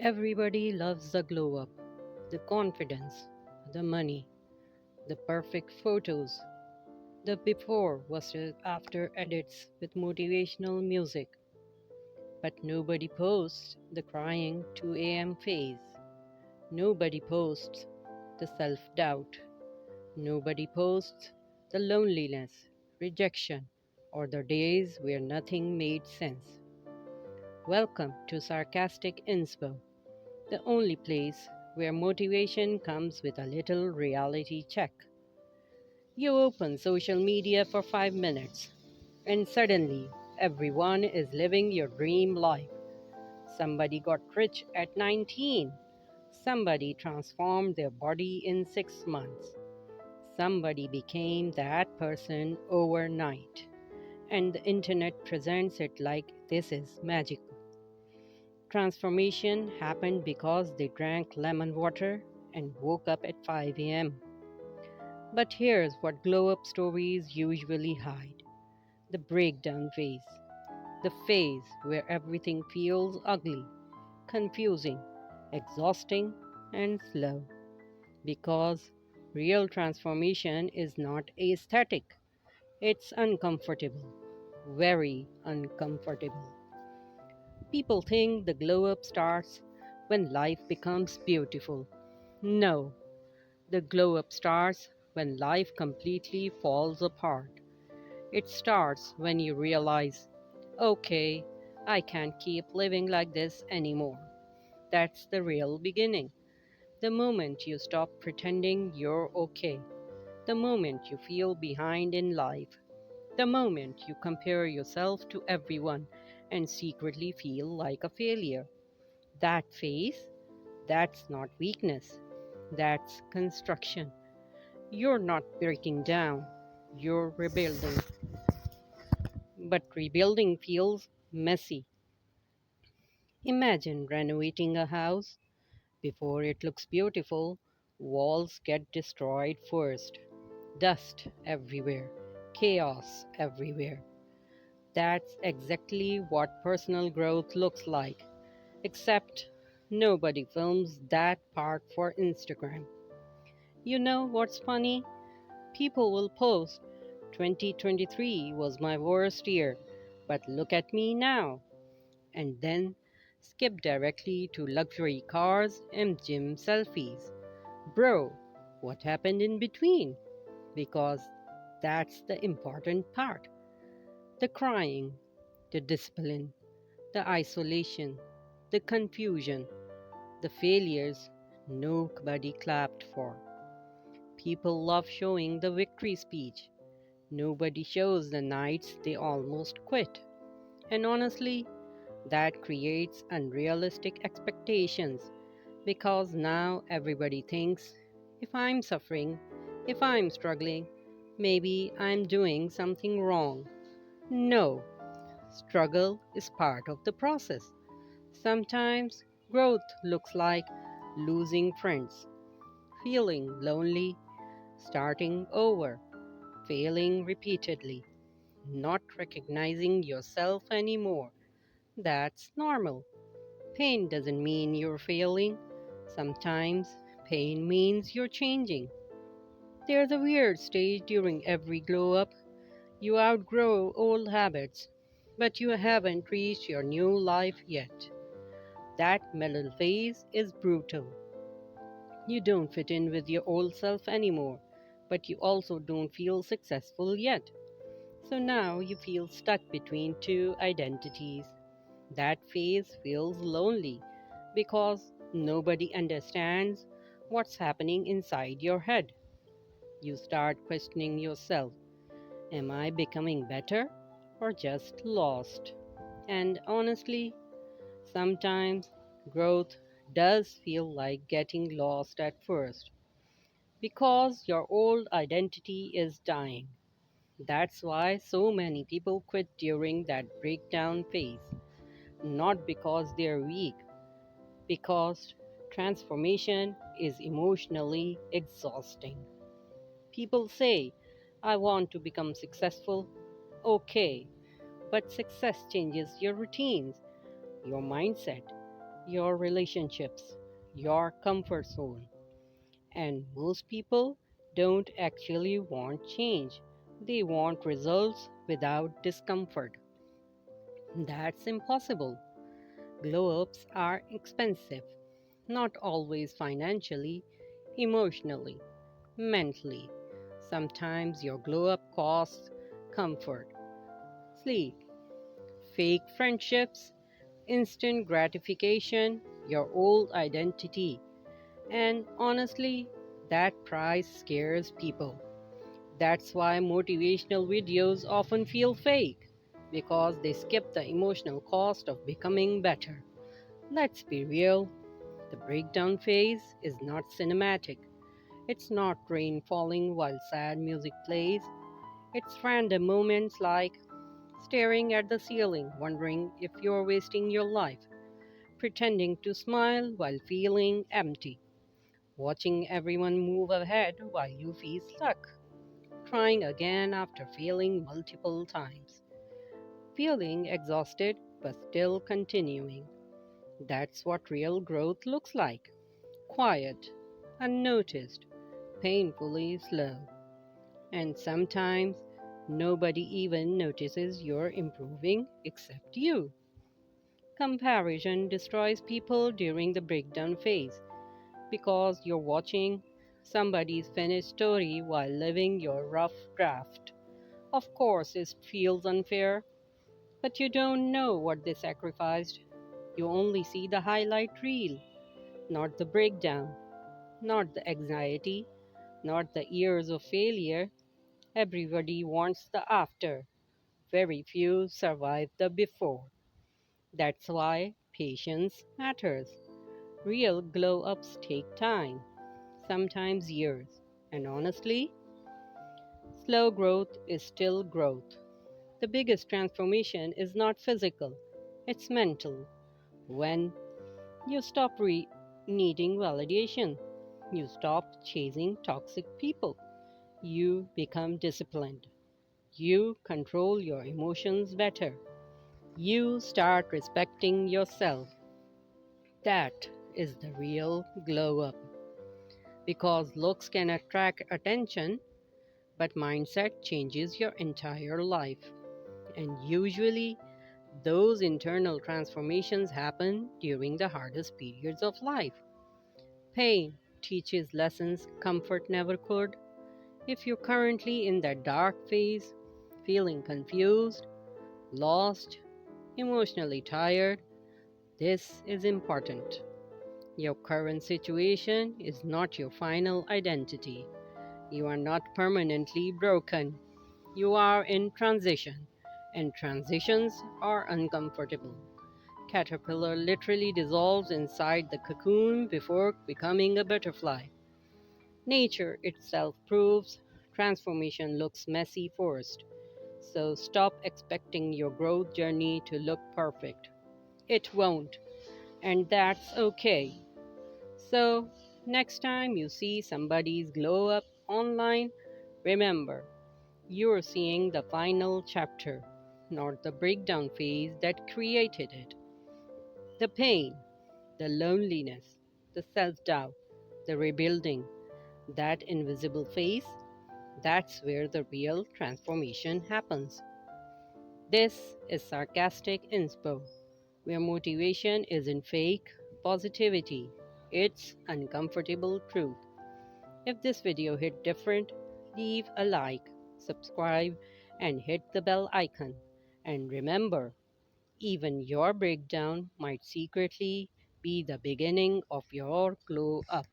Everybody loves the glow up, the confidence, the money, the perfect photos, the before versus after edits with motivational music. But nobody posts the crying 2 a.m. phase. Nobody posts the self doubt. Nobody posts the loneliness, rejection, or the days where nothing made sense. Welcome to Sarcastic Inspo, the only place where motivation comes with a little reality check. You open social media for 5 minutes, and suddenly everyone is living your dream life. Somebody got rich at 19. Somebody transformed their body in 6 months. Somebody became that person overnight. And the internet presents it like this is magical. Transformation happened because they drank lemon water and woke up at 5 a.m. But here's what glow up stories usually hide: the breakdown phase, the phase where everything feels ugly, confusing, exhausting, and slow. Because real transformation is not aesthetic, it's uncomfortable, very uncomfortable. People think the glow up starts when life becomes beautiful. No, the glow up starts when life completely falls apart. It starts when you realize, okay, I can't keep living like this anymore. That's the real beginning. The moment you stop pretending you're okay. The moment you feel behind in life. The moment you compare yourself to everyone and secretly feel like a failure. That phase, that's not weakness. That's construction. You're not breaking down, you're rebuilding. But rebuilding feels messy. Imagine renovating a house. Before it looks beautiful, walls get destroyed first. Dust everywhere, chaos everywhere. That's exactly what personal growth looks like. Except nobody films that part for Instagram. You know what's funny? People will post 2023 was my worst year, but look at me now, and then skip directly to luxury cars and gym selfies. Bro, what happened in between? Because that's the important part: the crying, the discipline, the isolation, the confusion, the failures nobody clapped for. People love showing the victory speech. Nobody shows the nights they almost quit. And honestly, that creates unrealistic expectations because now everybody thinks, if I'm suffering, if I'm struggling, maybe I'm doing something wrong. No, struggle is part of the process. Sometimes growth looks like losing friends, feeling lonely, starting over, failing repeatedly, not recognizing yourself anymore. That's normal. Pain doesn't mean you're failing. Sometimes pain means you're changing. There's a weird stage during every glow up. You outgrow old habits, but you haven't reached your new life yet. That middle phase is brutal. You don't fit in with your old self anymore, but you also don't feel successful yet. So now you feel stuck between two identities. That phase feels lonely because nobody understands what's happening inside your head. You start questioning yourself: am I becoming better or just lost? And honestly, sometimes growth does feel like getting lost at first because your old identity is dying. That's why so many people quit during that breakdown phase. Not because they're weak, because transformation is emotionally exhausting. People say, I want to become successful. Okay, but success changes your routines, your mindset, your relationships, your comfort zone. And most people don't actually want change, they want results without discomfort. That's impossible. Glow ups are expensive, not always financially, emotionally, mentally. Sometimes your glow up costs comfort, sleep, fake friendships, instant gratification, your old identity. And honestly, that price scares people. That's why motivational videos often feel fake, because they skip the emotional cost of becoming better. Let's be real, the breakdown phase is not cinematic. It's not rain falling while sad music plays. It's random moments like staring at the ceiling, wondering if you're wasting your life, pretending to smile while feeling empty, watching everyone move ahead while you feel stuck, trying again after failing multiple times, feeling exhausted but still continuing. That's what real growth looks like: quiet, unnoticed, painfully slow. And sometimes nobody even notices you're improving except you. Comparison destroys people during the breakdown phase because you're watching somebody's finished story while living your rough draft. Of course, it feels unfair, but you don't know what they sacrificed. You only see the highlight reel, not the breakdown, not the anxiety, not the years of failure. Everybody wants the after. Very few survive the before. That's why patience matters. Real glow ups take time, sometimes years. And honestly, slow growth is still growth. The biggest transformation is not physical, it's mental. When you stop needing validation, you stop chasing toxic people, you become disciplined, you control your emotions better, you start respecting yourself. That is the real glow up. Because looks can attract attention, but mindset changes your entire life. And usually, those internal transformations happen during the hardest periods of life. Pain teaches lessons comfort never could. If you're currently in that dark phase, feeling confused, lost, emotionally tired, this is important. Your current situation is not your final identity. You are not permanently broken. You are in transition, and transitions are uncomfortable. Caterpillar literally dissolves inside the cocoon before becoming a butterfly. Nature itself proves transformation looks messy first. So stop expecting your growth journey to look perfect. It won't, and that's okay. So, next time you see somebody's glow up online, remember you're seeing the final chapter, not the breakdown phase that created it. The pain, the loneliness, the self doubt, the rebuilding, that invisible phase, that's where the real transformation happens. This is Sarcastic Inspo, where motivation isn't fake positivity, it's uncomfortable truth. If this video hit different, leave a like, subscribe, and hit the bell icon. And remember, even your breakdown might secretly be the beginning of your glow up.